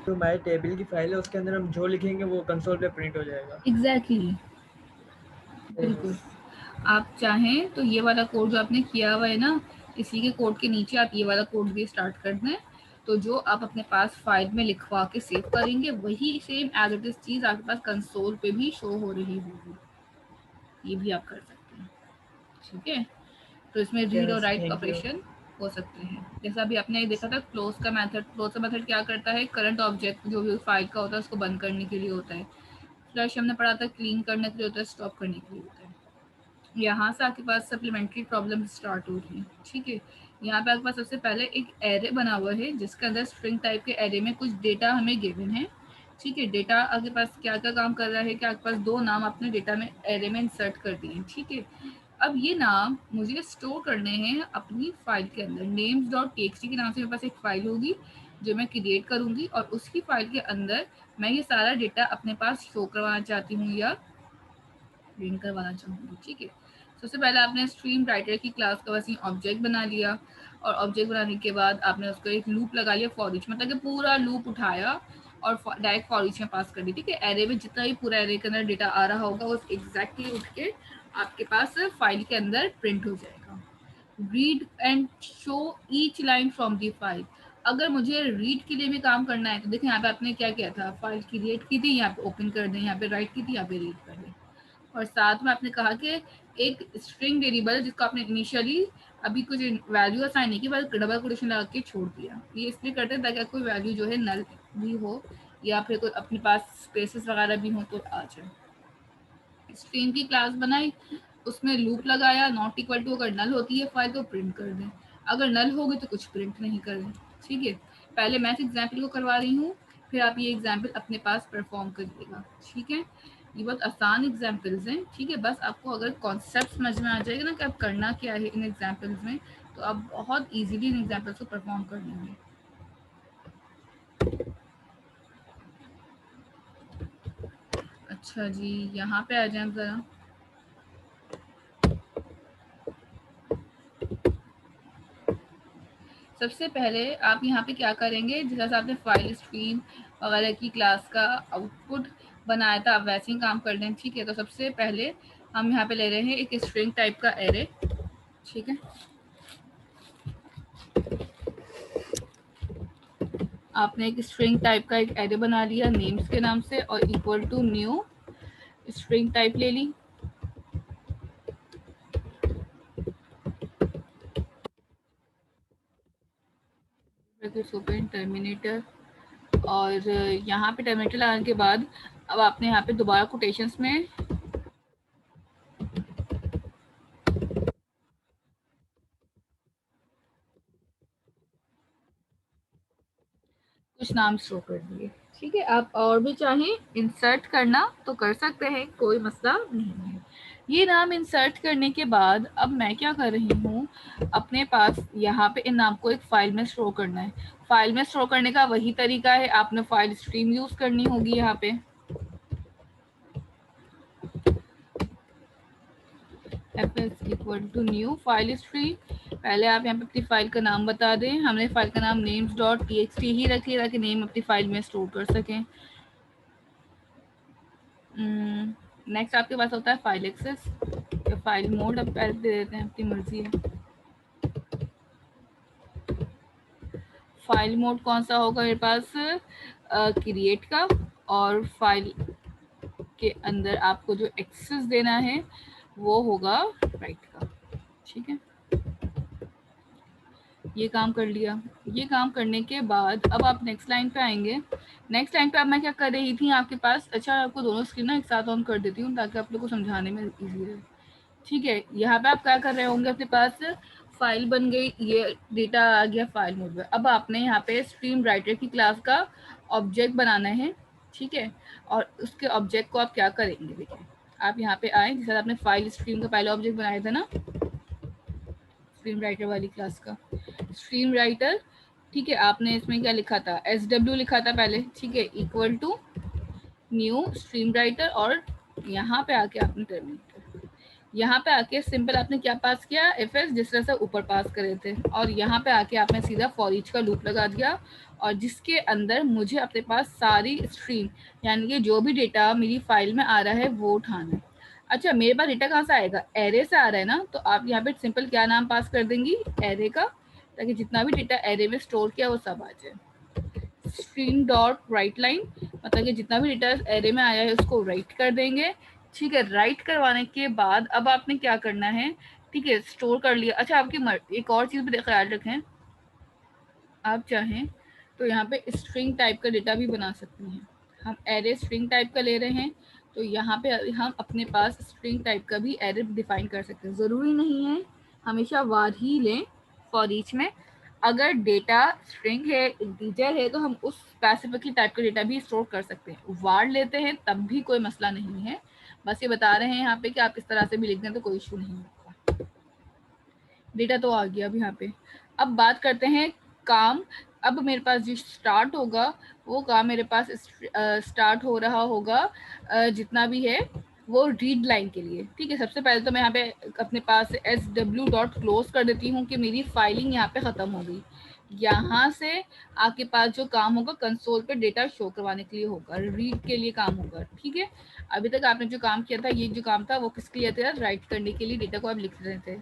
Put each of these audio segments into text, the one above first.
तो माई टेबल की फाइल है, उसके अंदर हम जो लिखेंगे वो कंसोल पे प्रिंट हो जाएगा। एग्जैक्टली बिल्कुल। आप चाहें तो ये वाला कोड जो आपने किया हुआ है ना, इसी के कोड के नीचे आप ये वाला कोड भी स्टार्ट कर दें, तो जो आप अपने पास फाइल में लिखवा के सेव करेंगे वही सेम एज इट इज चीज आपके पास कंसोल पे भी शो हो रही होगी। ये भी आप कर सकते हैं, ठीक है। तो इसमें रीड और राइट थैंक यू। ऑपरेशन हो सकते हैं। जैसा अभी आपने देखा था क्लोज का मेथड, क्लोज का मेथड क्या करता है, करंट ऑब्जेक्ट जो भी फाइल का होता है उसको बंद करने के लिए होता है। फ्लश हमने पढ़ा था क्लीन करने के लिए होता है, स्टॉप करने के लिए होता है। यहाँ से आपके पास सप्लीमेंट्री प्रॉब्लम स्टार्ट हो रही है, ठीक है। यहाँ पे आपके पास सबसे पहले एक एरे बना हुआ है जिसके अंदर स्ट्रिंग टाइप के एरे में कुछ डेटा हमें गिवन है, ठीक है। डेटा आपके पास क्या क्या काम कर रहा है कि आपके पास दो नाम अपने डेटा में एरे में इंसर्ट कर दिए हैं, ठीक है। अब ये नाम मुझे स्टोर करने हैं अपनी फाइल के अंदर। नेम्स डॉट टीएक्सटी के नाम से मेरे पास एक फाइल होगी जो मैं क्रिएट करूंगी, और उसकी फाइल के अंदर मैं ये सारा डेटा अपने पास शो करवाना चाहती हूँ या प्रिंट करवाना चाहूँगी, ठीक है। सबसे पहले आपने स्ट्रीम राइटर की क्लास का वैसे ऑब्जेक्ट बना लिया, और ऑब्जेक्ट बनाने के बाद आपने उसको एक लूप लगा लिया फॉर ईच, मतलब कि पूरा लूप उठाया और डायरेक्ट फॉर ईच में पास कर दी, ठीक है। एरे में जितना भी पूरा एरे के अंदर डेटा आ रहा होगा वो एग्जैक्टली उठ के आपके पास फाइल के अंदर प्रिंट हो जाएगा। Read and show each line from the file. अगर मुझे रीड के लिए भी काम करना है तो देखिए यहाँ पे आपने क्या किया था, फाइल क्रिएट की थी, यहाँ पे ओपन कर दें, यहाँ पे राइट की थी, यहाँ पे रीड कर दें। और साथ में आपने कहा कि एक स्ट्रिंग वेरिएबल जिसको आपने इनिशियली अभी कुछ वैल्यू असाइन नहीं की, बस डबल कोटेशन लगा के छोड़ दिया। ये इसलिए करते हैं ताकि कोई वैल्यू जो है नल भी हो या फिर कोई अपने पास स्पेसेस वगैरह भी हो तो आ जाए। स्ट्रिंग की क्लास बनाई, उसमें लूप लगाया, नॉट इक्वल टू, अगर नल होती है फाइल तो प्रिंट कर दें, अगर नल होगी तो कुछ प्रिंट नहीं करें, ठीक है। पहले मैं इस एग्जाम्पल को करवा रही हूँ, फिर आप ये एग्जाम्पल अपने पास परफॉर्म करिएगा, ठीक है। ये बहुत आसान एग्जाम्पल्स हैं, ठीक है। बस आपको अगर कॉन्सेप्ट समझ में आ जाएगा ना कि आप करना क्या है इन एग्जाम्पल्स में, तो आप बहुत ईजिली इन एग्जाम्पल्स को परफॉर्म कर लेंगे। अच्छा जी, यहाँ पे आ जाए ज़रा। सबसे पहले आप यहाँ पे क्या करेंगे, जैसा आपने फाइल स्ट्रीम वगैरह की क्लास का आउटपुट बनाया था आप वैसे ही काम कर लें, ठीक है। तो सबसे पहले हम यहाँ पे ले रहे हैं एक स्ट्रिंग टाइप का एरे, ठीक है। आपने एक स्ट्रिंग टाइप का एक एरे बना लिया नेम्स के नाम से, और equal to new string type ले ली। ओपन टर्मिनेटर, और यहाँ पे टर्मिनेटर लगाने के बाद अब आपने यहाँ पे दोबारा कोटेशंस में कुछ नाम शो कर दिए, ठीक है। आप और भी चाहें इंसर्ट करना तो कर सकते हैं, कोई मसला नहीं है। ये नाम इंसर्ट करने के बाद अब मैं क्या कर रही हूँ, अपने पास यहाँ पे इन नाम को एक फाइल में स्टोर करना है। फाइल में स्टोर करने का वही तरीका है, आपने फाइल स्ट्रीम यूज करनी होगी। यहाँ पे fs equal to new file stream, पहले आप यहाँ पे अपनी फाइल का नाम बता दें। हमने फाइल का नाम नेम्स डॉट टीएक्सटी ही रखिए ताकि नेम अपनी फाइल में स्टोर कर सकें। नेक्स्ट आपके पास होता है फाइल एक्सेस या फाइल मोड, अब पहले दे देते हैं, अपनी मर्जी है। फाइल मोड कौन सा होगा मेरे पास, क्रिएट का, और फाइल के अंदर आपको जो एक्सेस देना है वो होगा राइट का, ठीक है। ये काम कर लिया। ये काम करने के बाद अब आप नेक्स्ट लाइन पे आएंगे। नेक्स्ट लाइन पे अब मैं क्या कर रही थी आपके पास, अच्छा आपको दोनों स्क्रीन ना एक साथ ऑन कर देती हूँ ताकि आप लोग को समझाने में इजी रहे, ठीक है। यहाँ पे आप क्या कर रहे होंगे, अपने पास फाइल बन गई, ये डेटा आ गया फाइल मोड में। अब आपने यहाँ पे स्ट्रीम राइटर की क्लास का ऑब्जेक्ट बनाना है, ठीक है। और उसके ऑब्जेक्ट को आप क्या करेंगे, देखिए आप यहाँ पे आए, जैसे आपने फाइल स्ट्रीम का पहले ऑब्जेक्ट बनाया था ना स्ट्रीम राइटर वाली क्लास का, स्ट्रीम राइटर, ठीक है। आपने इसमें क्या लिखा था, SW लिखा था पहले, ठीक है, equal to new stream writer, और यहाँ पे आके आपने टर्मिनेटर, यहाँ पे आके सिंपल आपने क्या पास किया, fs जिस तरह से ऊपर पास करे थे, और यहाँ पे आके आपने सीधा फॉर ईच का लूप लगा दिया, और जिसके अंदर मुझे अपने पास सारी स्ट्रीम यानी कि जो भी डेटा मेरी फाइल में आ रहा है वो उठाना है। अच्छा, मेरे पास डेटा कहाँ से आएगा, एरे से आ रहा है ना, तो आप यहाँ पे सिंपल क्या नाम पास कर देंगी, एरे का, ताकि जितना भी डेटा एरे में स्टोर किया वो सब आ जाए। स्ट्रीम डॉट राइट लाइन, मतलब कि जितना भी डेटा एरे में आया है उसको राइट कर देंगे। ठीक है, राइट करवाने के बाद अब आपने क्या करना है, ठीक है, स्टोर कर लिया। अच्छा, आपकी एक और चीज़ भी ख्याल रखें, आप चाहें तो यहाँ पे स्ट्रिंग टाइप का डेटा भी बना सकते हैं। हम एरे स्ट्रिंग टाइप का ले रहे हैं, तो यहाँ पे हम अपने पास स्ट्रिंग टाइप का भी एरे डिफाइन कर सकते हैं। ज़रूरी नहीं है हमेशा वार ही लें फॉर ईच में। अगर डेटा स्ट्रिंग है, इंटीजर है, तो हम उस स्पेसिफिकली टाइप का डेटा भी स्टोर कर सकते हैं। वार लेते हैं तब भी कोई मसला नहीं है, बस ये बता रहे हैं यहाँ पे कि आप इस तरह से भी लिख दें तो कोई इशू नहीं होगा। डेटा तो आ गया अब यहाँ पे। अब बात करते हैं काम। अब मेरे पास जो स्टार्ट होगा वो काम मेरे पास स्टार्ट हो रहा होगा जितना भी है वो रीड लाइन के लिए। ठीक है, सबसे पहले तो मैं यहाँ पे अपने पास sw डॉट क्लोज कर देती हूँ कि मेरी फाइलिंग यहाँ पे ख़त्म हो गई। यहाँ से आपके पास जो काम होगा कंसोल पे डेटा शो करवाने के लिए होगा, रीड के लिए काम होगा। ठीक है, अभी तक आपने जो काम किया था, ये जो काम था वो किसके लिए था, राइट करने के लिए, डेटा को आप लिख रहे थे।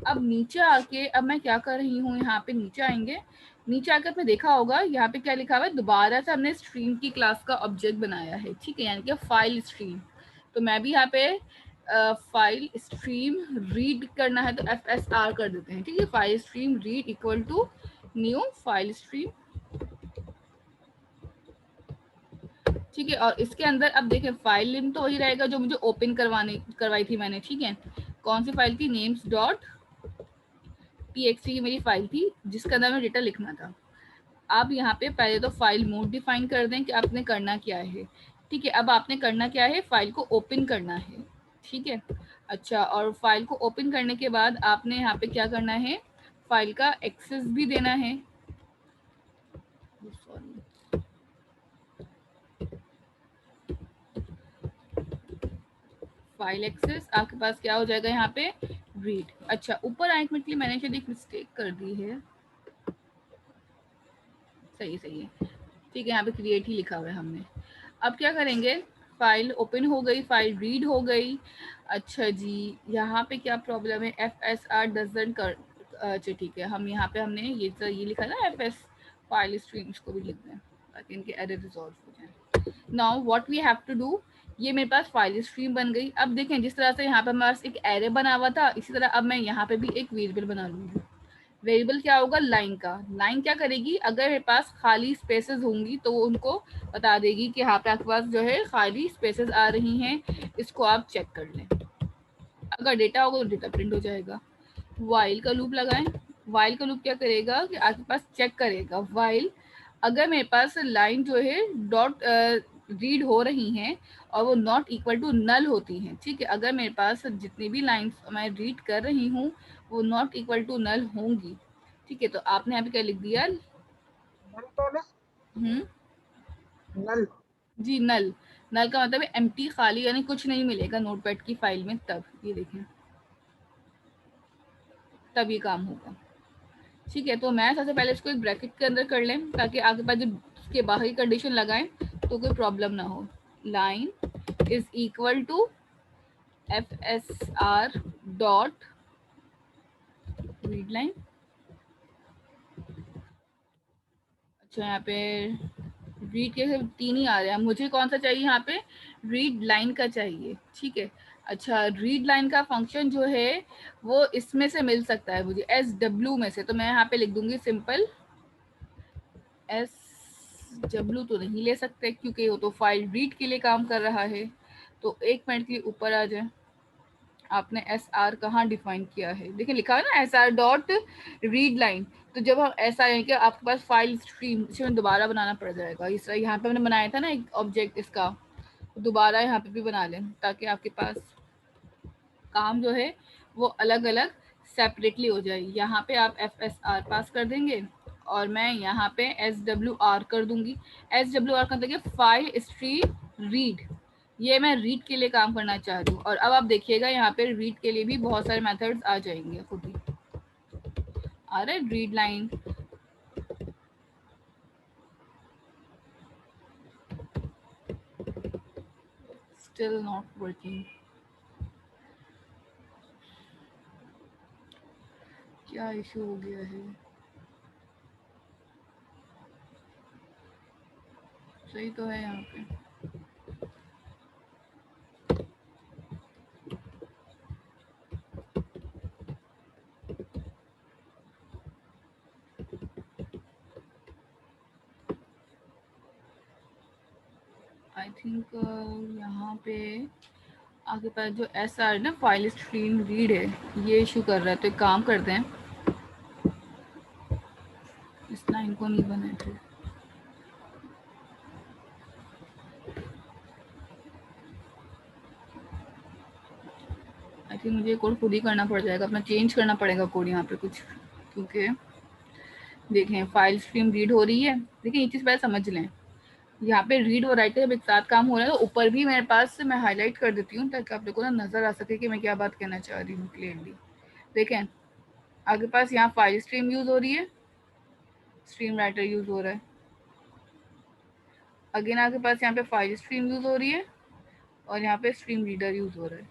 अब नीचे आके अब मैं क्या कर रही हूँ, यहाँ पे नीचे आएंगे, नीचे आकर आपने देखा होगा यहाँ पे क्या लिखा हुआ है, दोबारा से हमने स्ट्रीम की क्लास का ऑब्जेक्ट बनाया है। ठीक है, यानी कि फाइल स्ट्रीम। तो मैं भी यहाँ पे फाइल स्ट्रीम रीड करना है तो FSR कर देते हैं। ठीक है, file stream read equal to new file stream. ठीक है, और इसके अंदर अब देखें फाइल नेम तो वही रहेगा जो मुझे ओपन करवाई थी मैंने। ठीक है, कौन सी फाइल थी, नेम्स डॉट txt की मेरी फाइल थी जिसके अंदर में डेटा लिखना था। अब यहाँ पे पहले तो फाइल मोड डिफाइन कर दें कि आपने करना क्या है। ठीक है, अब आपने करना क्या है, फाइल को ओपन करना है। ठीक है, अच्छा, और फाइल को ओपन करने के बाद आपने यहाँ पे क्या करना है, फाइल का एक्सेस भी देना है। फाइल एक्सेस आपके पास क्या हो जाएगा यहाँ पे, रीड। अच्छा, ऊपर आने के लिए मैंने शायद एक मिस्टेक कर दी है, सही है। ठीक है, यहाँ पे क्रिएट ही लिखा हुआ है हमने। अब क्या करेंगे, फाइल ओपन हो गई, फाइल रीड हो गई। अच्छा जी, यहाँ पे क्या प्रॉब्लम है, FSR डजंट कर, अच्छा ठीक है, हम यहाँ पे हमने ये लिखा ना FS फाइल स्ट्रीम्स को भी लिख दें ताकि इनके एरर रिजॉल्व हो जाए। Now what we have to do, ये मेरे पास फाइल स्ट्रीम बन गई। अब देखें जिस तरह से यहाँ पे हमारे पास एक एरे बना हुआ था, इसी तरह अब मैं यहाँ पे भी एक वेरिएबल बना लूँगी। वेरिएबल क्या होगा, लाइन का। लाइन क्या करेगी, अगर मेरे पास खाली स्पेसेस होंगी तो वो उनको बता देगी कि यहाँ पे आपके पास जो है खाली स्पेसेस आ रही हैं, इसको आप चेक कर लें। अगर डेटा होगा तो डेटा प्रिंट हो जाएगा। वाइल का लूप लगाएं। वाइल का लूप क्या करेगा कि आपके पास चेक करेगा, वाइल अगर मेरे पास लाइन जो है डॉट रीड हो रही हैं और वो नॉट इक्वल टू नल होती हैं। ठीक है, अगर मेरे पास जितनी भी लाइन्स मैं रीड कर रही हूँ वो नॉट इक्वल टू नल होंगी। ठीक है, तो आपने यहाँ पे क्या लिख दिया, नल। जी नल। नल का मतलब है एम्प्टी, खाली, यानी कुछ नहीं मिलेगा नोटपैड की फाइल में, तब ये देखें तब ये काम होगा। ठीक है, तो मैं सबसे पहले इसको एक ब्रैकेट के अंदर कर लें ताकि आगे पास जब उसके बाहर की कंडीशन लगाएं तो कोई प्रॉब्लम ना हो। Line is equal to FSR dot read line. अच्छा, यहाँ पे रीड के 3 ही आ रहे हैं, मुझे कौन सा चाहिए, यहाँ पे रीड लाइन का चाहिए। ठीक है, अच्छा, रीड लाइन का फंक्शन जो है वो इसमें से मिल सकता है मुझे, SW में से। तो मैं यहाँ पे लिख दूंगी सिंपल SW, तो नहीं ले सकते क्योंकि वो तो फाइल रीड के लिए काम कर रहा है। तो एक मिनट के लिए ऊपर आ जाए, आपने SR कहाँ डिफाइन किया है, देखिए लिखा है ना SR डॉट रीड लाइन। तो जब हम ऐसा है कि आपके पास फाइल स्ट्रीम इसमें दोबारा बनाना पड़ जाएगा। इस तरह यहाँ पे हमने बनाया था ना एक ऑब्जेक्ट, इसका दोबारा यहाँ पे भी बना लें ताकि आपके पास काम जो है वो अलग अलग सेपरेटली हो जाए। यहाँ पे आप FSR पास कर देंगे और मैं यहाँ पे SWR कर दूंगी। SWR का मतलब फाइल स्ट्रीम रीड, ये मैं रीड के लिए काम करना चाह रही हूँ। और अब आप देखिएगा यहाँ पे रीड के लिए भी बहुत सारे मेथड्स आ जाएंगे खुद ही। आ रहा है read line, still not working, क्या इशू हो गया है? सही तो है यहाँ पे। आई थिंक यहाँ पे आपके पास जो एस आर ना फाइल स्ट्रीम रीड है, ये इशू कर रहा है। तो एक काम करते हैं, इस लाइन को नहीं बनाए थे। आई थिंक मुझे कोड खुद ही करना पड़ जाएगा, अपना चेंज करना पड़ेगा कोड यहाँ पे कुछ, क्योंकि देखें फाइल स्ट्रीम रीड हो रही है। देखिए ये चीज़ पहले समझ लें, यहाँ पे रीड और राइट जब एक साथ काम हो रहा है तो ऊपर भी मेरे पास मैं हाईलाइट कर देती हूँ ताकि आप लोगों को ना नजर आ सके कि मैं क्या बात कहना चाह रही हूँ क्लियरली। देखें आपके पास यहाँ फाइल स्ट्रीम यूज हो रही है, स्ट्रीम राइटर यूज हो रहा है। अगेन आपके पास यहाँ पे फाइल स्ट्रीम यूज हो रही है और यहाँ पे स्ट्रीम रीडर यूज हो रहा है।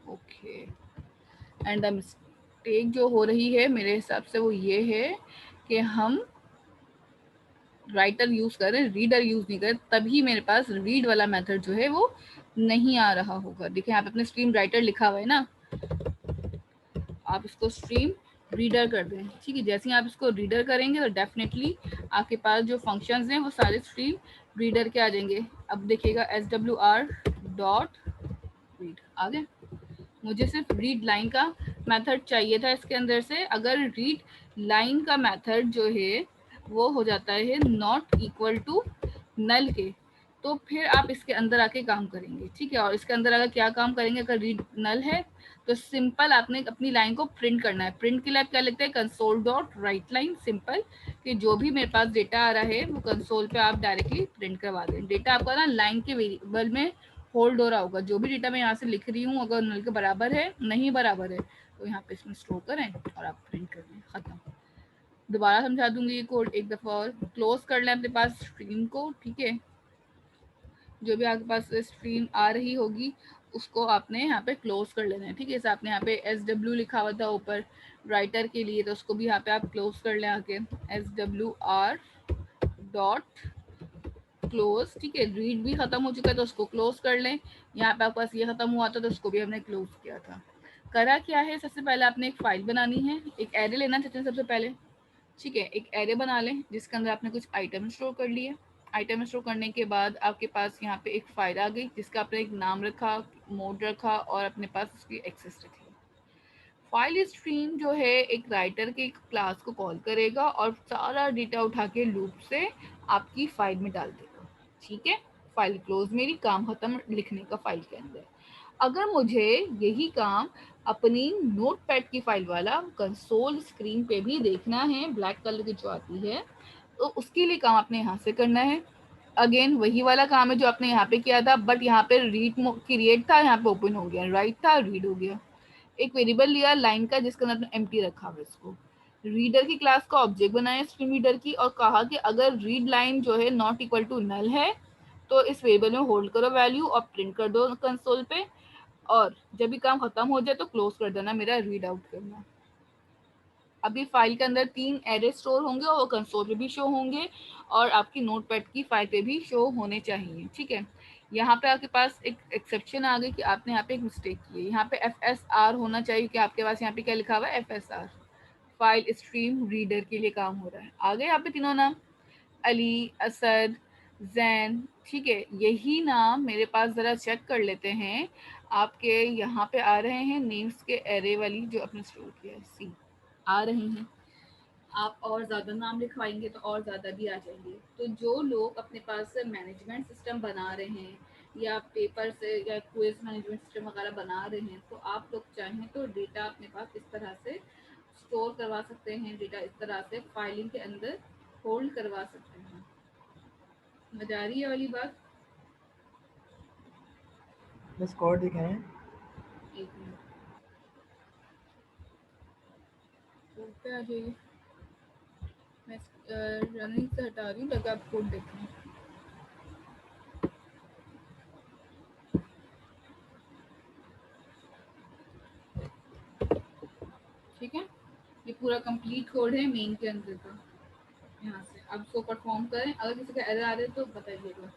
ओके, एंड द मिस्टेक जो हो रही है मेरे हिसाब से वो ये है कि हम राइटर यूज कर रहे हैं, रीडर यूज नहीं कर रहे, तभी मेरे पास रीड वाला मेथड जो है वो नहीं आ रहा होगा। देखिए यहाँ पे अपने स्ट्रीम राइटर लिखा हुआ है ना, आप इसको स्ट्रीम रीडर कर दें। ठीक है, जैसे ही आप इसको रीडर करेंगे तो डेफिनेटली आपके पास जो फंक्शंस हैं वो सारे स्ट्रीम रीडर के आ जाएंगे। अब देखिएगा SWR डॉट रीड आ गया। मुझे सिर्फ रीड लाइन का मेथड चाहिए था इसके अंदर से। अगर रीड लाइन का मेथड जो है वो हो जाता है नॉट इक्वल टू नल के, तो फिर आप इसके अंदर आके काम करेंगे। ठीक है, और इसके अंदर अगर क्या काम करेंगे, अगर रीड नल है तो सिंपल आपने अपनी लाइन को प्रिंट करना है। प्रिंट के लिए आप क्या लिखते हैं, console dot right line simple, कि जो भी मेरे पास डेटा आ रहा है वो कंसोल पे आप डायरेक्टली प्रिंट करवा दें। डेटा आपका ना लाइन के वेरिएबल में होल्ड हो रहा होगा। जो भी डेटा मैं यहाँ से लिख रही हूँ अगर नल के बराबर है, नहीं बराबर है, तो यहाँ पे इसमें स्टोर करें और आप प्रिंट कर दें, खत्म। दोबारा समझा दूंगी ये कोड एक दफा और। क्लोज कर लें अपने पास स्ट्रीम को। ठीक है, जो भी आपके पास स्ट्रीम आ रही होगी उसको आपने यहाँ पे क्लोज कर लेना है। ठीक है, जैसे आपने यहाँ पे SW लिखा हुआ था ऊपर राइटर के लिए, तो उसको भी यहाँ पे आप क्लोज कर लें आके, SWR डॉट क्लोज। ठीक है, रीड भी खत्म हो चुका है तो उसको क्लोज कर लें। यहाँ पे आपके पास ये खत्म हुआ था तो उसको भी हमने क्लोज किया था। करा क्या है, सबसे पहले आपने एक फाइल बनानी है, एक एरे लेना चाहते हैं सबसे पहले। ठीक है, एक एरे बना लें जिसके अंदर आपने कुछ आइटम स्टोर कर लिए। आइटम स्टोर करने के बाद आपके पास यहाँ पे एक फाइल आ गई जिसका आपने एक नाम रखा, मोड रखा और अपने पास उसकी एक्सेस रखी। फाइल स्ट्रीम जो है एक राइटर के एक क्लास को कॉल करेगा और सारा डेटा उठा के लूप से आपकी फाइल में डाल देगा। ठीक है, फाइल क्लोज, मेरी काम खत्म लिखने का फाइल के अंदर। अगर मुझे यही काम अपनी नोटपैड की फाइल वाला कंसोल स्क्रीन पे भी देखना है, ब्लैक कलर की जो आती है, तो उसके लिए काम आपने यहाँ से करना है। अगेन वही वाला काम है जो आपने यहाँ पे किया था, बट यहाँ पे रीड क्रिएट था, यहाँ पे ओपन हो गया, राइट था रीड हो गया। एक वेरिएबल लिया लाइन का जिसके अंदर एम्प्टी रखा हुआ, इसको रीडर की क्लास का ऑब्जेक्ट बनाया स्ट्रीम रीडर की, और कहा कि अगर रीड लाइन जो है नॉट इक्वल टू नल है तो इस वेरिएबल में होल्ड करो वैल्यू और प्रिंट कर दो कंसोल पे, और जब भी काम खत्म हो जाए तो क्लोज कर देना, मेरा रीड आउट करना। अभी फाइल के अंदर 3 एरे स्टोर होंगे और वो कंसोल पे भी शो होंगे और आपकी नोटपैड की फाइल पे भी शो होने चाहिए। ठीक है, यहाँ पे आपके पास एक एक्सेप्शन आ गई कि आपने यहाँ पे एक मिस्टेक की है। यहाँ पे FSR होना चाहिए कि आपके पास यहाँ पे क्या लिखा हुआ है, FSR फाइल स्ट्रीम रीडर के लिए काम हो रहा है। आ गए यहाँ पे तीनों नाम, अली, असद, जैन। ठीक है, यही नाम मेरे पास ज़रा चेक कर लेते हैं। आपके यहाँ पे आ रहे हैं नेम्स के एरे वाली जो आपने स्टोर किया है, सी आ रही हैं। आप और ज़्यादा नाम लिखवाएंगे तो और ज़्यादा भी आ जाएंगे। तो जो लोग अपने पास मैनेजमेंट सिस्टम बना रहे हैं या पेपर से या क्विज मैनेजमेंट सिस्टम वगैरह बना रहे हैं, तो आप लोग चाहें तो डेटा अपने पास इस तरह से स्टोर करवा सकते हैं, डेटा इस तरह से फाइलिंग के अंदर होल्ड करवा सकते हैं। समझ आ रही है वाली बात? बस कोड दिखाएं। एक मिनट, कोड पे आ जाइए। मैं रनिंग से हटा रही हूँ ताकि आप कोड देखें। ठीक है, ये पूरा कंप्लीट कोड है मेन के अंदर का। यहाँ से अब इसको परफॉर्म करें, अगर किसी का एरर आ रहा है तो बताइएगा।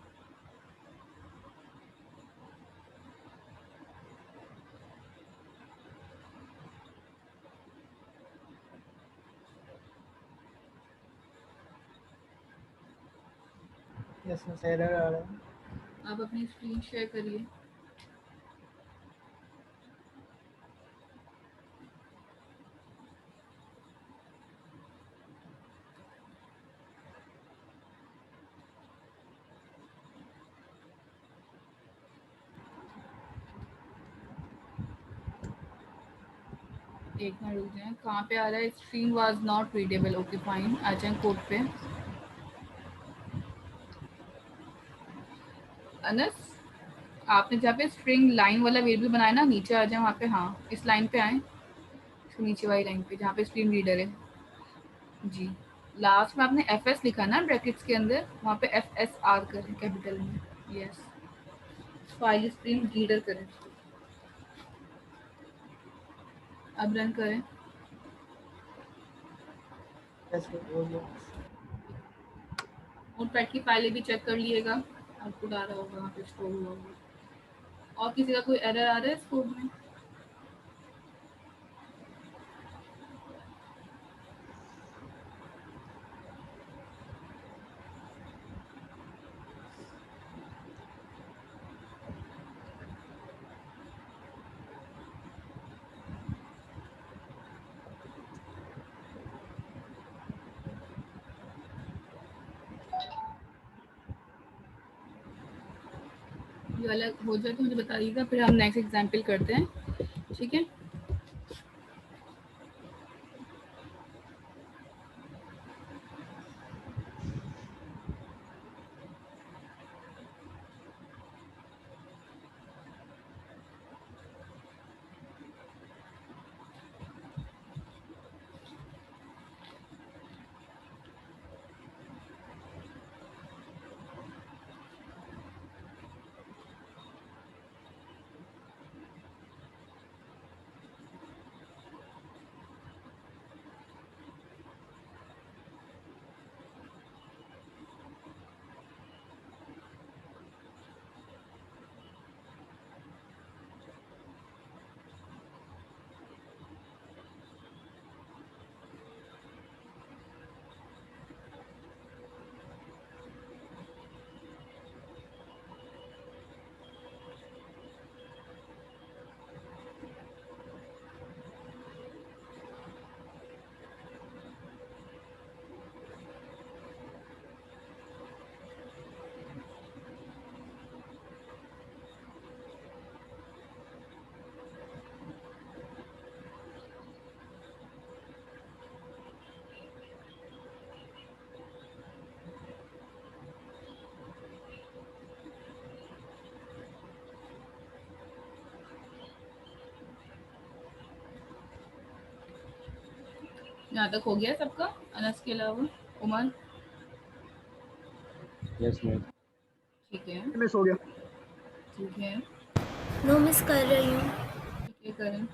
यस बस एरर आ रहा है। आप अपनी स्क्रीन शेयर करिए। एक मिनट रुक जाए, कहाँ पे आ रहा है? Stream was not readable, okay fine, आ जाए कोड पे। अनस, आपने जहाँ पे स्ट्रिंग लाइन वाला वेरिएबल बनाया ना, नीचे आ जाए वहाँ पे। हाँ, इस लाइन पे आए, इसके नीचे वाली लाइन पे जहाँ पे स्ट्रीम रीडर है। जी, लास्ट में आपने एफ एस लिखा ना ब्रैकेट्स के अंदर, वहाँ पे एफ एस आर करें कैपिटल में। यस, फाइल स्ट्रीम रीडर करें। अब रन करें। यस हो गया। नोटपैड की फाइलें भी चेक कर लिएगा, आउटपुट आ रहा होगा वहाँ पे स्टोर हुआ होगा। और किसी का कोई एरर आ रहा है इस कोड में? ये अलग हो जाए तो मुझे बताइएगा, फिर हम नेक्स्ट एग्जाम्पल करते हैं। ठीक है, यहाँ तक हो गया सबका, अनस के अलावा? उमर? Yes ma'am. ठीक है, मिस हो गया। ठीक है, नो मिस कर रही हूँ। ठीक है, करें।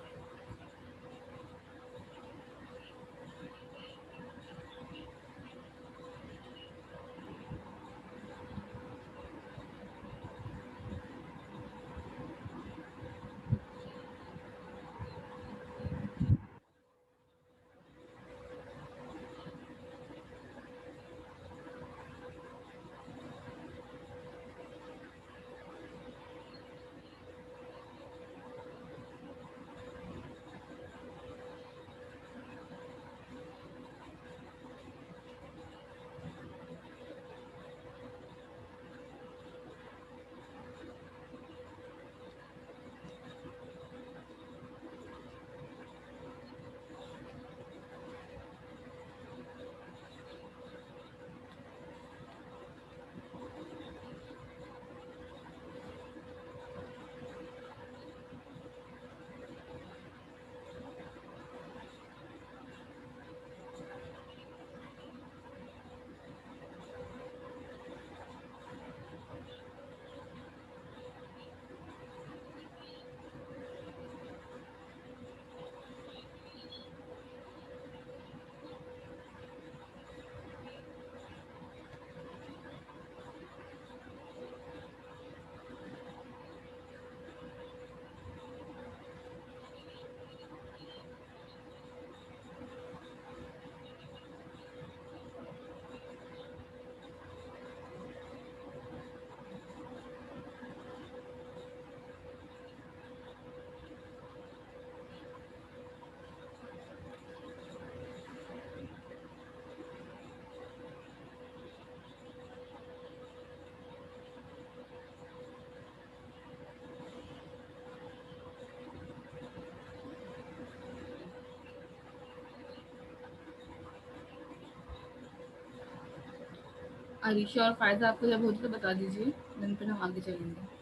अरीशा और फायदा आपको जब होती तो बता दीजिए, देन फिर हम आगे चलेंगे।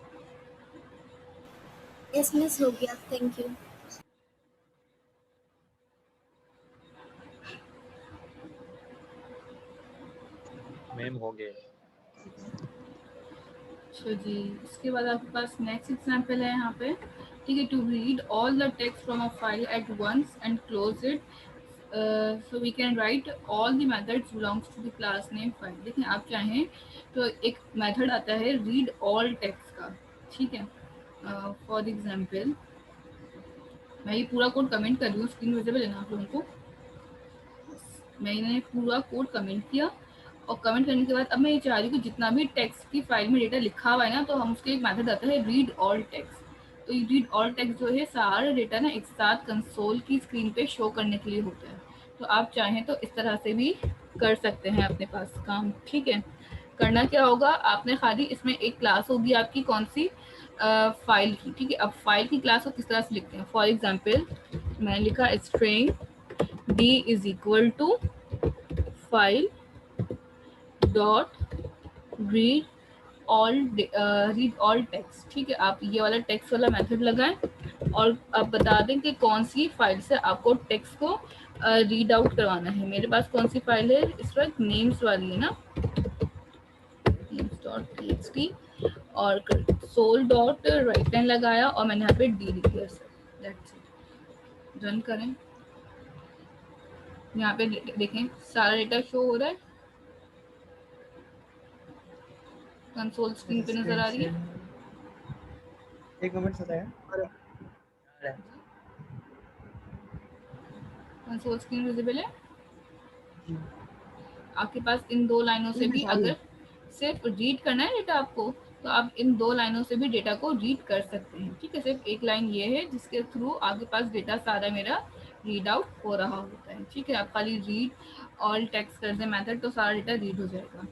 यस मिस हो गया, थैंक यू। मैम हो गए। अच्छा जी, इसके बाद आपके पास नेक्स्ट एग्जाम्पल है यहाँ पे, ठीक है। To read all the text from a file at once and close it, so we can write all the methods belongs to the class name file. देखिए आप चाहें तो एक मेथड आता है रीड ऑल टेक्स्ट का, ठीक है। फॉर एग्जाम्पल मैं ये पूरा कोड कमेंट कर रही हूँ, स्क्रीन विजिबल है ना आप लोगों को। मैंने पूरा कोड कमेंट किया और कमेंट करने के बाद अब मैं ये चाह रही हूँ कि जितना भी टेक्स्ट की फाइल में डेटा लिखा हुआ है ना, तो हम उसके एक मेथड आता है रीड ऑल टेक्स्ट। तो ये रीड ऑल टेक्स्ट जो है सारा डेटा ना एक साथ कंसोल की स्क्रीन पे शो करने के लिए होता है। तो आप चाहें तो इस तरह से भी कर सकते हैं अपने पास काम, ठीक है। करना क्या होगा, आपने खाली इसमें एक क्लास होगी आपकी कौन सी, फाइल की, ठीक है। अब फाइल की क्लास को किस तरह से लिखते हैं, फॉर एग्जाम्पल मैंने लिखा string d is equal to file dot read all text, ठीक है। आप ये वाला टेक्स्ट वाला मेथड लगाएं और आप बता दें कि कौन सी फाइल से आपको टेक्स्ट को रीड आउट करवाना है। मेरे पास कौन सी फाइल है इस वक्त, नेम्स वाली है ना, names.txt, और सोल डॉट राइट लाइन लगाया और मैंने यहाँ पे डी लिख दिया सर, दैट्स इट। रन करें, यहाँ पे देखें सारा डेटा शो हो रहा है, कंसोल स्क्रीन पे नजर आ रही है। एक मोमेंट बताया कंसोल स्क्रीन विजिबल है आपके पास। इन दो लाइनों से भी अगर सिर्फ रीड करना है डेटा आपको, तो आप इन दो लाइनों से भी डेटा को रीड कर सकते हैं, ठीक है। सिर्फ एक लाइन ये है जिसके थ्रू आपके पास डेटा सारा मेरा रीड आउट हो रहा होता है, ठीक है। आप खाली रीड ऑल टेक्स्ट कर दें मेथड, तो सारा डेटा रीड हो जाएगा।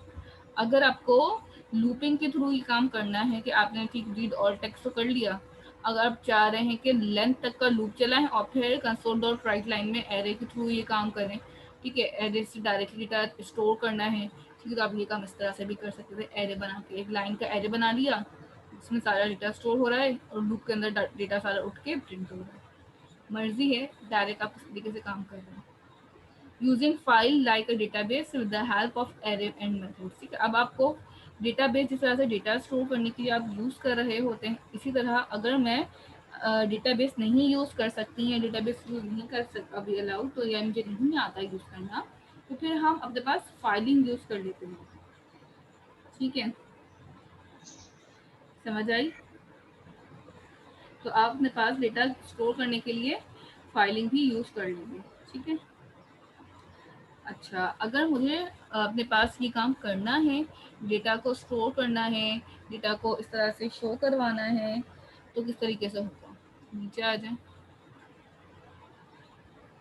अगर आपको लूपिंग के थ्रू ये काम करना है कि आपने ठीक रीड ऑल टेक्स्ट तो कर लिया, अगर आप चाह रहे हैं कि लेंथ तक का लूप चलाएं और फिर कंसोल डॉट राइट लाइन में एरे के थ्रू ये काम करें, ठीक है, एरे से डायरेक्टली डेटा स्टोर करना है, ठीक है, तो आप ये काम इस तरह से भी कर सकते थे। एरे बना के एक लाइन का एरे बना लिया जिसमें सारा डेटा स्टोर हो रहा है और लूप के अंदर डेटा सारा उठ के प्रिंट हो रहा है। मर्जी है डायरेक्ट आप इस तरीके से काम कर रहे हैं। Using file like a database with the help of array and methods, ठीक है। अब आपको डेटाबेस जिस तरह से डेटा स्टोर करने के लिए आप यूज़ कर रहे होते हैं, इसी तरह अगर मैं डेटाबेस नहीं यूज़ कर सकती हैं, डेटाबेस यूज़ नहीं कर सक अभी अलाउड, तो या मुझे नहीं आता यूज़ करना, तो फिर हम अपने पास फाइलिंग यूज़ कर लेते हैं, ठीक है। समझ आई? तो आप अपने पास डेटा स्टोर करने के लिए फाइलिंग भी यूज़ कर लेंगे, ठीक है। अच्छा, अगर मुझे अपने पास ये काम करना है, डेटा को स्टोर करना है, डेटा को इस तरह से शो करवाना है, तो किस तरीके से होगा, नीचे आ जाए।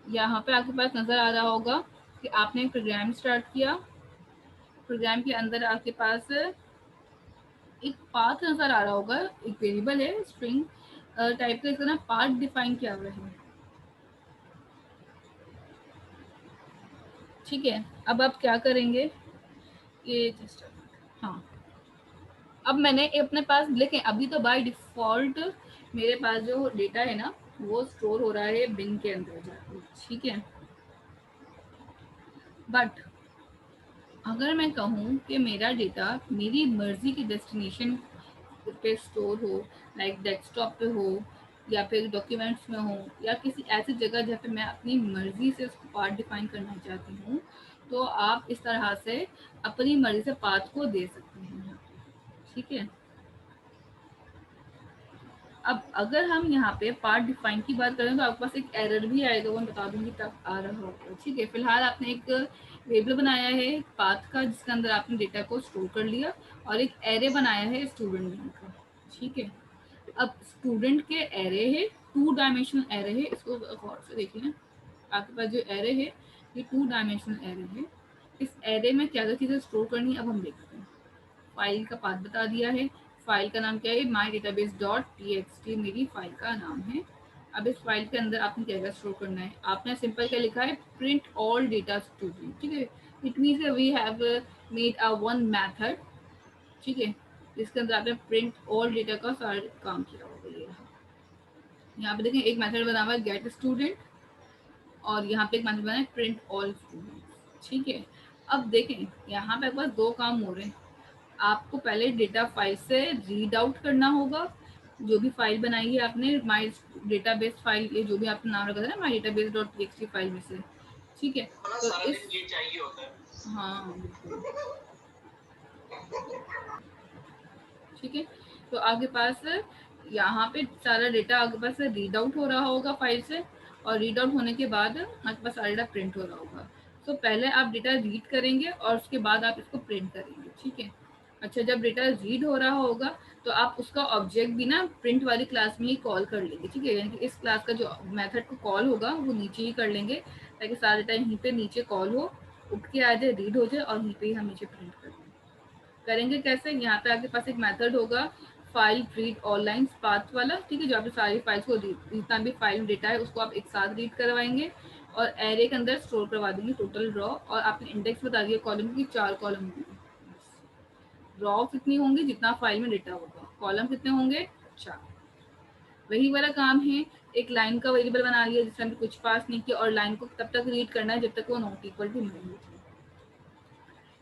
यहाँ पे आपके पास नज़र आ रहा होगा कि आपने एक प्रोग्राम स्टार्ट किया, प्रोग्राम के अंदर आपके पास एक पाथ नज़र आ रहा होगा, एक वेरिएबल है स्ट्रिंग टाइप का, इसका ना पाथ डिफाइन किया हुआ है, ठीक है। अब आप क्या करेंगे, ये जस्ट, हाँ, अब मैंने अपने पास देखें, अभी तो बाय डिफॉल्ट मेरे पास जो डेटा है ना वो स्टोर हो रहा है बिन के अंदर जाके, ठीक है। बट अगर मैं कहूँ कि मेरा डेटा मेरी मर्जी की डेस्टिनेशन पे स्टोर हो, लाइक डेस्कटॉप पे हो या फिर डॉक्यूमेंट्स में हो या किसी ऐसी जगह जहाँ पे मैं अपनी मर्जी से उसको पाथ डिफाइन करना चाहती हूँ, तो आप इस तरह से अपनी मर्जी से पाथ को दे सकते हैं यहाँ पे, ठीक है। अब अगर हम यहाँ पे पार्ट डिफाइन की बात करें तो आपके पास एक एरर भी आएगा, वो मैं बता दूंगी तब आ रहा होगा, ठीक है। फिलहाल आपने एक वेरिएबल बनाया है पाथ का जिसके अंदर आपने डेटा को स्टोर कर लिया और एक एरे बनाया है स्टूडेंट नेम का, ठीक है। अब स्टूडेंट के एरे है, 2 डायमेंशनल एरे है, इसको गौर से देखिए। आपके पास जो एरे है ये 2 डायमेंशनल एरे है। इस एरे में क्या क्या चीज़ें स्टोर करनी है अब हम देखते हैं। फाइल का पाथ बता दिया है, फाइल का नाम क्या है, माई डेटाबेस डॉट txt मेरी फाइल का नाम है। अब इस फाइल के अंदर आपने क्या क्या स्टोर करना है, आपने सिंपल क्या लिखा है, प्रिंट ऑल डेटा स्टूडेंट, ठीक है। It means we have made a one method, ठीक है, इसके अंदर आपने प्रिंट ऑल डेटा का सारा काम किया होगा। ये यहाँ पे देखें एक मेथड बना हुआ है गेट स्टूडेंट, और यहाँ पे एक मेथड बना है प्रिंट ऑल स्टूडेंट्स, ठीक है। अब देखें यहाँ पे बस दो काम हो रहे हैं। आपको पहले डेटा फाइल से रीड आउट करना होगा, जो भी फाइल बनाई है आपने माई डेटाबेस फाइल, ये जो भी आपने नाम रखा था ना माई डेटाबेस डॉट टीएक्सटी फाइल में से, ठीक है। तो इस चाहिए होता है, हाँ बिल्कुल, ठीक है। तो आपके पास यहाँ पे सारा डेटा आपके पास रीड आउट हो रहा होगा फाइल से, और रीड आउट होने के बाद आपके पास सारा डेटा प्रिंट हो रहा होगा। तो पहले आप डेटा रीड करेंगे और उसके बाद आप इसको प्रिंट करेंगे, ठीक है। अच्छा, जब डेटा रीड हो रहा होगा तो आप उसका ऑब्जेक्ट भी ना प्रिंट वाली क्लास में ही कॉल कर लेंगे, ठीक है। यानी कि इस क्लास का जो मेथड को कॉल होगा वो नीचे ही कर लेंगे, ताकि सारा डेटा यहीं पे नीचे कॉल हो, उठ के आ जाए, रीड हो जाए, और यहीं पे ही हम नीचे प्रिंट कर दें। करेंगे कैसे, यहाँ पे आपके पास एक मेथड होगा फाइल रीड ऑनलाइन पाथ वाला, ठीक है, जो आपकी सारी फाइल्स को जितना भी फाइल में डेटा है उसको आप एक साथ रीड करवाएंगे, और एरे के अंदर स्टोर करवा देंगे टोटल रॉ, और आपने इंडेक्स बता दिया कॉलम की 4 कॉलम होंगे। रॉ कितनी होंगी, जितना फाइल में डेटा होगा, कॉलम कितने होंगे, 4। वही वाला काम है, एक लाइन का वेरिएबल बना लिया जिसमें कुछ पास नहीं किया, और लाइन को तब तक रीड करना है जब तक वो नॉट इक्वल टू नहीं होती।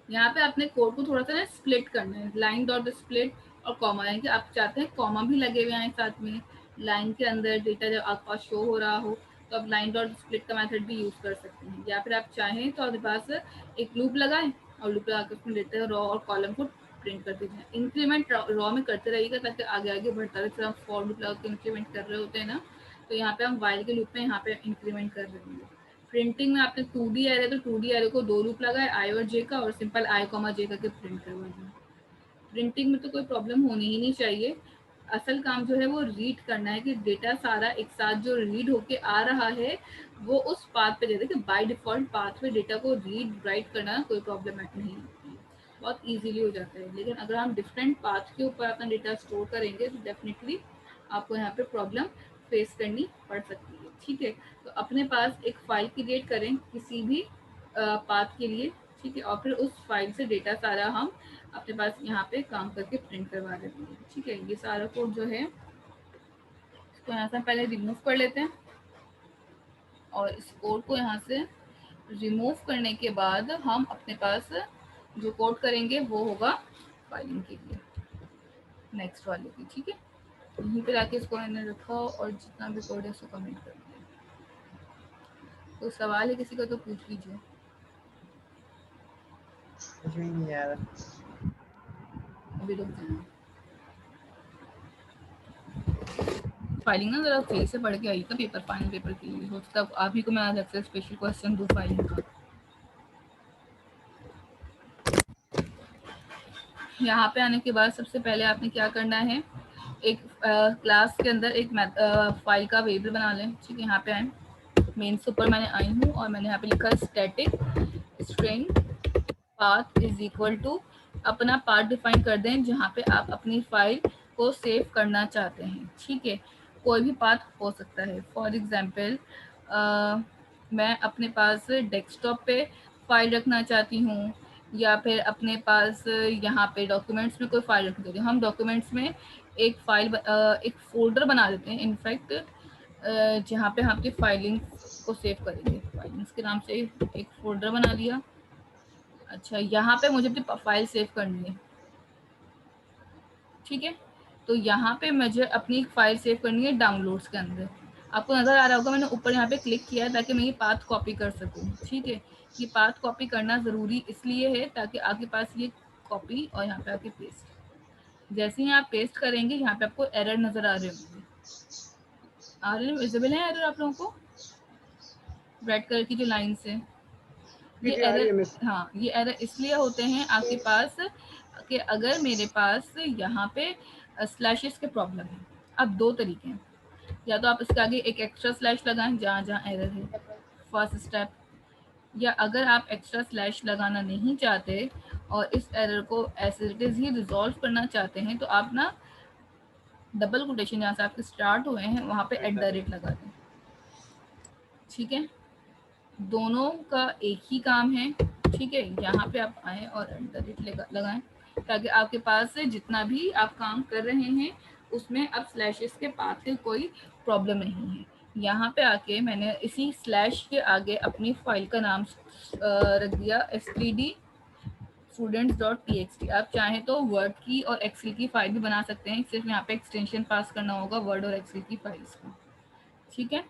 यहाँ पे अपने कोड को थोड़ा सा ना स्प्लिट करना है, लाइन डॉट स्प्लिट और कॉमा, यानी कि आप चाहते हैं कॉमा भी लगे हुए हैं साथ में लाइन के अंदर, डेटा जब आपके पास शो हो रहा हो तो आप लाइन डॉट स्प्लिट का मेथड भी यूज कर सकते हैं, या फिर आप चाहें तो आपके पास एक लूप लगाएं और लूप लगा के उसमें डेटा रॉ और कॉलम को प्रिंट कर दीजिए। इंक्रीमेंट रॉ में करते रहिएगा ताकि आगे आगे बढ़ता रहे, जैसे हम फॉर लूप लगा के इंक्रीमेंट कर रहे होते हैं ना, तो यहाँ पे हम वाइल के लूप में यहाँ पे इंक्रीमेंट कर रहे हैं। प्रिंटिंग में आपने 2D एरे तो 2D एरे को 2 लूप लगाए, आई और जे का, और सिंपल आई कॉमा जे करके प्रिंट करवा दिया। प्रिंटिंग में तो कोई प्रॉब्लम होनी ही नहीं चाहिए, असल काम जो है वो रीड करना है कि डेटा सारा एक साथ जो रीड होके आ रहा है वो उस पाथ पे दे दे, कि बाय डिफॉल्ट पाथ पे डेटा को रीड राइट करना कोई प्रॉब्लम नहीं होती है, बहुत इजीली हो जाता है। लेकिन अगर हम डिफरेंट पाथ के ऊपर अपना डेटा स्टोर करेंगे तो डेफिनेटली आपको यहाँ पे प्रॉब्लम फेस करनी पड़ सकती है, ठीक है। तो अपने पास एक फाइल क्रिएट करें किसी भी पाथ के लिए, ठीक है, और फिर उस फाइल से डेटा सारा हम अपने पास यहाँ पे काम करके प्रिंट करवा देते हैं, ठीक है। ये सारा कोड जो है इसको यहाँ से पहले रिमूव कर लेते हैं, और इस कोड को यहाँ से रिमूव करने के बाद हम अपने पास जो कोड करेंगे वो होगा फाइलिंग के लिए नेक्स्ट वाले की, ठीक है। यहीं पे आके इसको मैंने रखा और जितना भी कोड है उसको कमेंट कर दिया। कोई सवाल है किसी का तो पूछ लीजिए। कुछ भी नहीं यार, अभी रुक जाना, फाइलिंग ना जरा सही से पढ़ के आई था पेपर, फाइनल पेपर के लिए, हो सकता है आप ही को मैं आज आपसे स्पेशल क्वेश्चन दूँ फाइलिंग का। यहाँ पे आने के बाद सबसे पहले आपने क्या करना है, एक क्लास के अंदर एक फाइल का वेरिएबल बना लें, ठीक है। यहाँ पे आए, मेन्स ऊपर मैंने आई हूँ और मैंने यहाँ पे लिखा static string path is equal to, अपना पाथ डिफाइन कर दें जहाँ पे आप अपनी फाइल को सेव करना चाहते हैं, ठीक है। कोई भी पाथ हो सकता है, फॉर एग्जांपल मैं अपने पास डेस्कटॉप पे फाइल रखना चाहती हूँ, या फिर अपने पास यहाँ पे डॉक्यूमेंट्स में कोई फाइल रखनी चाहती हूँ। हम डॉक्यूमेंट्स में एक फाइल एक फोल्डर बना देते हैं इनफैक्ट, जहाँ पे हम अपनी फाइलिंग को सेव करेंगे, फाइलिंग्स के नाम से एक फोल्डर बना लिया। अच्छा, यहाँ पे मुझे अपनी फाइल सेव करनी है, ठीक है। तो यहाँ पे मुझे अपनी फाइल सेव करनी है डाउनलोड्स के अंदर। आपको नज़र आ रहा होगा मैंने ऊपर यहाँ पे क्लिक किया है ताकि मैं ये पाथ कॉपी कर सकूँ, ठीक है। ये पाथ कॉपी करना ज़रूरी इसलिए है ताकि आपके पास ये कॉपी और यहाँ पे आके पेस्ट, जैसे ही आप पेस्ट करेंगे यहाँ पे आपको एरर नज़र आ रहे होंगे, आ रहे हैं, विजिबल है एरर आप लोगों को, रेड कलर की जो लाइन है, ये एरर, हाँ ये एरर इसलिए होते हैं आपके पास कि अगर मेरे पास यहाँ पे स्लैशेस के प्रॉब्लम है। अब दो तरीके हैं, या तो आप इसके आगे एक एक्स्ट्रा स्लैश लगाएं जहाँ जहाँ एरर है, फर्स्ट स्टेप, या अगर आप एक्स्ट्रा स्लैश लगाना नहीं चाहते और इस एरर को एज इट इज़ ही रिजॉल्व करना चाहते हैं तो आप ना डबल कोटेशन जहाँ से आपके स्टार्ट हुए हैं वहाँ पे @ लगा दें, ठीक है। दोनों का एक ही काम है, ठीक है, यहाँ पे आप आए और @ लगाएं ताकि आपके पास से जितना भी आप काम कर रहे हैं उसमें अब स्लैशेस के पास से कोई प्रॉब्लम नहीं है। यहाँ पे आके मैंने इसी स्लैश के आगे अपनी फाइल का नाम रख दिया std students.txt। आप चाहें तो वर्ड की और एक्सेल की फाइल भी बना सकते हैं, सिर्फ यहाँ पे एक्सटेंशन पास करना होगा वर्ड और एक्सेल की फाइल्स का। ठीक है,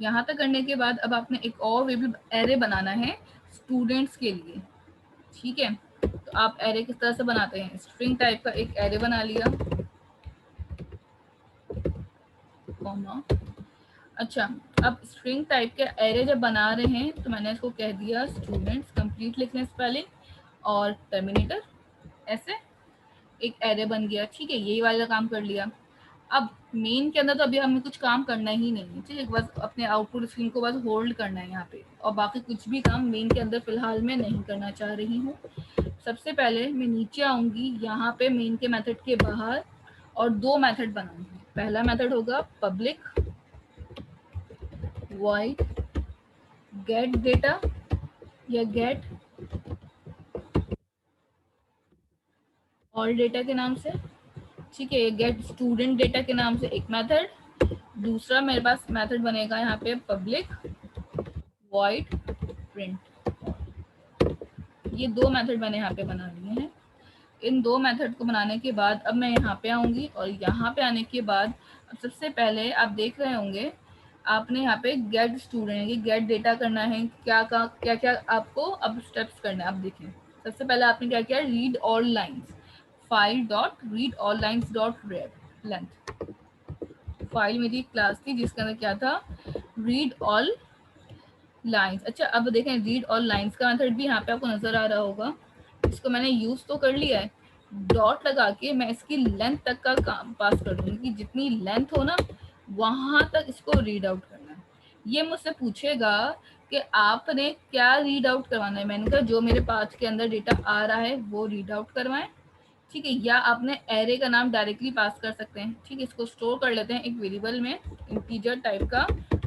यहाँ तक करने के बाद अब आपने एक और वेरिएबल एरे बनाना है स्टूडेंट्स के लिए। ठीक है, तो आप एरे किस तरह से बनाते हैं, स्ट्रिंग टाइप का एक एरे बना लिया, कॉमा। अच्छा, अब स्ट्रिंग टाइप के एरे जब बना रहे हैं तो मैंने इसको कह दिया स्टूडेंट्स, कंप्लीट लिख लें स्पेलिंग और टर्मिनेटर, ऐसे एक एरे बन गया। ठीक है, यही वाला काम कर लिया। अब मेन के अंदर तो अभी हमें कुछ काम करना ही नहीं है, ठीक है, बस अपने आउटपुट स्क्रीन को बस होल्ड करना है यहाँ पे, और बाकी कुछ भी काम मेन के अंदर फिलहाल मैं नहीं करना चाह रही हूँ। सबसे पहले मैं नीचे आऊंगी, यहाँ पे मेन के मेथड के बाहर और दो मेथड बनाऊंगी। पहला मेथड होगा पब्लिक void get data या get all data के नाम से। ठीक है, गेट स्टूडेंट डेटा के नाम से एक मेथड। दूसरा मेरे पास मेथड बनेगा यहाँ पे पब्लिक void print। ये दो मेथड मैंने यहाँ पे बना लिए हैं। इन दो मेथड को बनाने के बाद अब मैं यहाँ पे आऊंगी, और यहाँ पे आने के बाद अब सबसे पहले आप देख रहे होंगे आपने यहाँ पे गेट स्टूडेंट गेट डेटा करना है। क्या क्या आपको अब स्टेप्स करना है। अब देखें, सबसे पहले आपने क्या किया, read all lines, file dot read all lines dot length. File मेरी क्लास थी जिसके अंदर क्या था, रीड ऑल लाइन्स। अच्छा, अब देखें रीड ऑल लाइन्स का मेथड भी यहाँ पे आपको नजर आ रहा होगा। इसको मैंने यूज तो कर लिया है, डॉट लगा के मैं इसकी लेंथ तक का काम पास कर दूंगी कि जितनी लेंथ हो ना वहां तक इसको रीड आउट करना है। ये मुझसे पूछेगा कि आपने क्या रीड आउट करवाना है। मैंने कहा जो मेरे पाथ के अंदर डेटा आ रहा है वो रीड आउट करवाएं। ठीक है, या आपने एरे का नाम डायरेक्टली पास कर सकते हैं। ठीक है, इसको स्टोर कर लेते हैं एक वेरिएबल में, इंटीजर टाइप का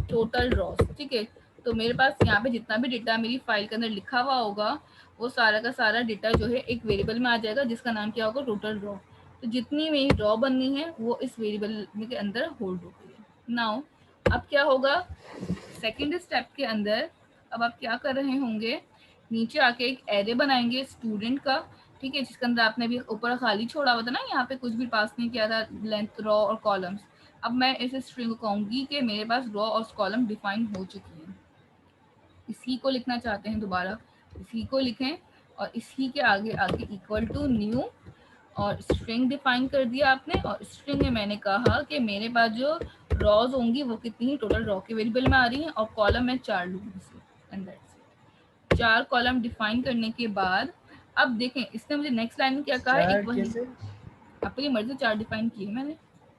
टोटल रॉस। ठीक है, तो मेरे पास यहाँ पे जितना भी डेटा मेरी फाइल के अंदर लिखा हुआ होगा वो सारा का सारा डेटा जो है एक वेरिएबल में आ जाएगा जिसका नाम क्या होगा, टोटल रॉ। तो जितनी मेरी रॉ बननी है वो इस वेरिएबल के अंदर होल्ड हो गई है। नाउ अब क्या होगा, सेकेंड स्टेप के अंदर अब आप क्या कर रहे होंगे, नीचे आके एक एरे बनाएंगे स्टूडेंट का। ठीक है, जिसके अंदर आपने भी ऊपर खाली छोड़ा हुआ था ना, यहाँ पे कुछ भी पास नहीं किया था, लेंथ, रॉ और कॉलम्स। अब मैं इस स्ट्रिंग को कहूंगी कि मेरे पास रॉ और कॉलम डिफाइन हो चुकी है। इसी को लिखना चाहते हैं दोबारा, इसी को लिखें और इसी के आगे आगे इक्वल टू न्यू और स्ट्रिंग डिफाइन कर दिया आपने। और स्ट्रिंग में मैंने कहा कि मेरे पास जो रॉज होंगी वो कितनी टोटल रॉ के वेरिएबल में आ रही हैं, और कॉलम मैं 4 लूंगी अंदर से। 4 कॉलम डिफाइन करने के बाद अब देखें इसने मुझे नेक्स्ट लाइन में क्या कहा है, एक वही अपनी मर्जी से 4 डिफाइन किए मैंने।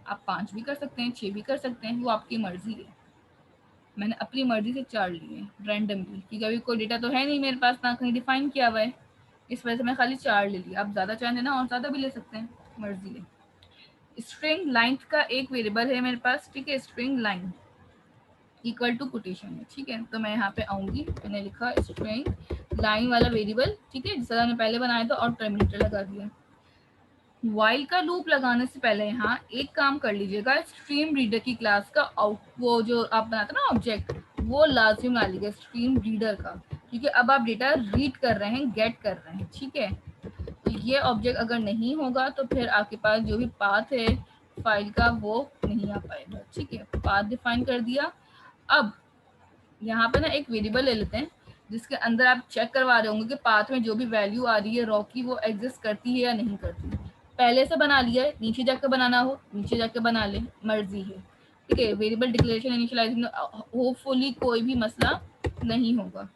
आप 5 भी कर सकते हैं, 6 भी कर सकते हैं, वो आपकी मर्जी है। मैंने अपनी मर्जी से 4 लिए रैंडमली, क्योंकि अभी कोई डेटा तो है नहीं मेरे पास, ना कहीं डिफाइन किया हुआ है, इस वजह से मैं खाली 4 ले लिया। आप ज़्यादा चाहें ना और ज़्यादा भी ले सकते हैं, मर्जी है। स्ट्रिंग लाइन का एक वेरिएबल है मेरे पास। ठीक है, string line equal to quotation है। ठीक है, तो मैं यहाँ पे आऊँगी, मैंने लिखा स्ट्रिंग लाइन वाला वेरिएबल। ठीक है, जिस मैंने पहले बनाया था, और टर्मिनेटर लगा दिया। वाइल का लूप लगाने से पहले यहाँ एक काम कर लीजिएगा, स्ट्रीम रीडर की क्लास का वो जो आप बनाते ना ऑब्जेक्ट, वो लाजमी बना लीजिएगा स्ट्रीम रीडर का, क्योंकि अब आप डेटा रीड कर रहे हैं, गेट कर रहे हैं। ठीक है, तो ये ऑब्जेक्ट अगर नहीं होगा तो फिर आपके पास जो भी पाथ है फाइल का वो नहीं आ पाएगा। ठीक है, पाथ डिफाइन कर दिया। अब यहाँ पे ना एक वेरिएबल ले लेते हैं जिसके अंदर आप चेक करवा रहे होंगे कि पाथ में जो भी वैल्यू आ रही है रॉ की वो एग्जिस्ट करती है या नहीं करती। पहले से बना लिया है, नीचे जाकर बनाना हो नीचे जाकर बना ले, मर्जी है। ठीक है, वेरिएबल डिक्लेरेशन इनिशियलाइजेशन होपफुली कोई भी मसला नहीं होगा।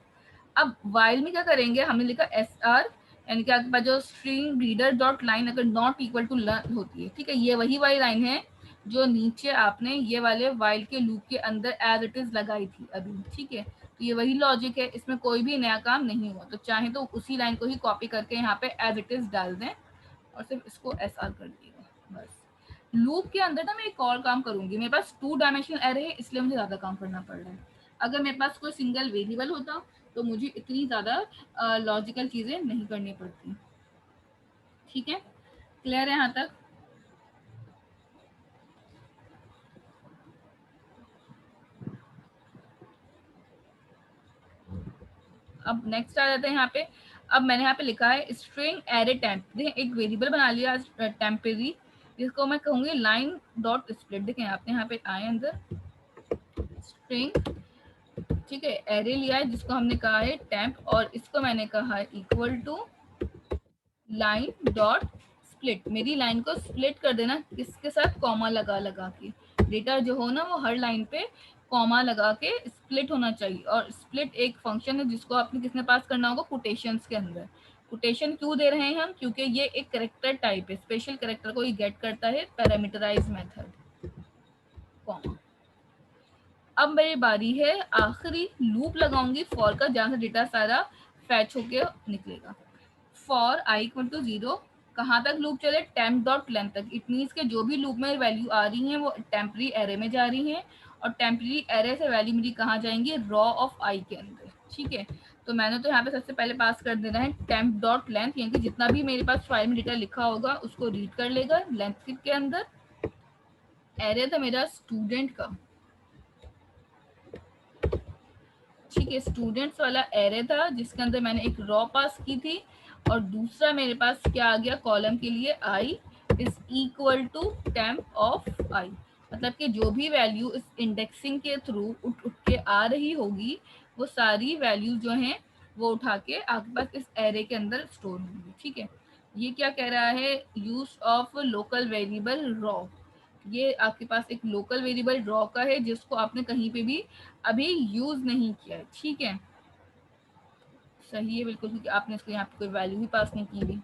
अब वाइल में क्या करेंगे, हमने लिखा SR, यानी कि आपके पास जो स्ट्रिंग रीडर डॉट लाइन अगर नॉट इक्वल टू लर्न होती है। ठीक है, ये वही वाली लाइन है जो नीचे आपने ये वाले वाइल के लूप के अंदर एज इट इज लगाई थी अभी। ठीक है, तो ये वही लॉजिक है, इसमें कोई भी नया काम नहीं हुआ। तो चाहे तो उसी लाइन को ही कॉपी करके यहाँ पे एज इट इज डाल दें और सिर्फ इसको SR कर दिएगा बस। लूप के अंदर ना मैं एक और काम करूंगी, मेरे पास 2 डायमेंशनल एरे है इसलिए मुझे ज्यादा काम करना पड़ रहा है। अगर मेरे पास कोई सिंगल वेरिएबल होता तो मुझे इतनी ज़्यादा लॉजिकल चीज़ें नहीं करनी पड़ती। ठीक है, क्लियर है यहाँ तक? अब नेक्स्ट आ जाते हैं यहाँ पे। अब मैंने यहाँ पे लिखा है स्ट्रिंग एरे टेम्प। देखिए एक वेरिएबल बना लिया टेम्परेरी, जिसको मैं कहूँगी लाइन डॉट स्प्लिट। देखें आपने यहाँ पे आए अंदर स्ट्रिंग, ठीक है, एरे लिया है जिसको हमने कहा है टेम्प, और इसको मैंने कहा है equal to line dot split. मेरी लाइन को स्प्लिट कर देना किसके साथ, कॉमा लगा लगा के। डेटा जो हो ना वो हर लाइन पे कॉमा लगा के स्प्लिट होना चाहिए। और स्प्लिट एक फंक्शन है जिसको आपने किसने पास करना होगा, कोटेशंस के अंदर। कोटेशन क्यों दे रहे हैं हम, क्योंकि ये एक कैरेक्टर टाइप है, स्पेशल कैरेक्टर को ये गेट करता है पैरामीटराइज मेथड, कॉमा। अब मेरी बारी है, आखिरी लूप लगाऊंगी फॉर का, जहां से डेटा सारा फैच होके निकलेगा। फॉर आई इक्वल टू 0, कहाँ तक लूप चले, टेम्प डॉट लेंथ तक। इट मीन्स के जो भी लूप में वैल्यू आ रही हैं वो टेम्पररी एरे में जा रही हैं, और टेम्पररी एरे से वैल्यू मेरी कहाँ जाएंगी, रॉ ऑफ आई के अंदर। ठीक है, तो मैंने तो यहाँ पे सबसे पहले पास कर देना है टेम्प डॉट लेंथ, यानी कि जितना भी मेरे पास फाइल में डेटा लिखा होगा उसको रीड कर लेगा लेंथ के अंदर। एरे था मेरा स्टूडेंट का, ठीक है, स्टूडेंट्स वाला एरे था जिसके अंदर मैंने एक रॉ पास की थी, और दूसरा मेरे पास क्या आ गया, कॉलम के लिए I is equal to temp of I. मतलब कि जो भी वैल्यू इस इंडेक्सिंग के थ्रू उठ के आ रही होगी, वो सारी वैल्यू जो हैं वो उठा के आपके पास इस एरे के अंदर स्टोर होंगी। ठीक है, ये क्या कह रहा है, use of local variable raw. ये आपके पास एक लोकल वेरिएबल रॉ का है जिसको आपने कहीं पे भी अभी यूज नहीं किया है। ठीक है, सही है बिल्कुल, क्योंकि आपने इसको यहाँ पे कोई वैल्यू भी पास नहीं की हुई।